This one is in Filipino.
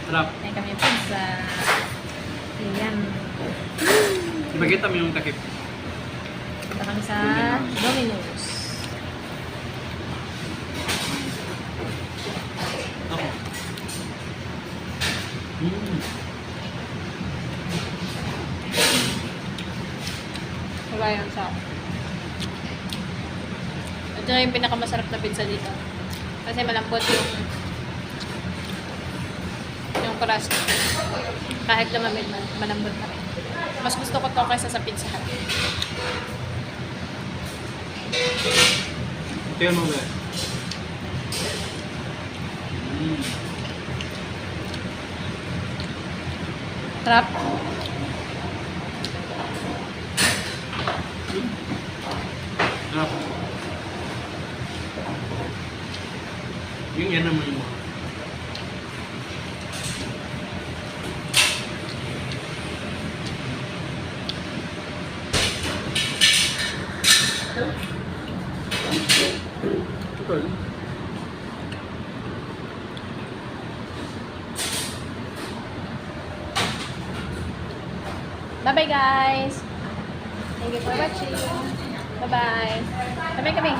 Sarap. May kami pizza. Ayan. Ipagkita mo yung takip. Punta kami sa Domino's. Ako. Wala yan sa... Ito na yung pinakamasarap na pizza dito. Kasi malambot yung crust. Kahit lumamig, malambot pa rin. Mas gusto ko to kaysa sa Pizza Hut. Tingnan mo ba? Sarap. Sarap. Yung yan naman mo. Betul. Bye-bye guys. Thank you for watching. Bye-bye. Bye-bye kami.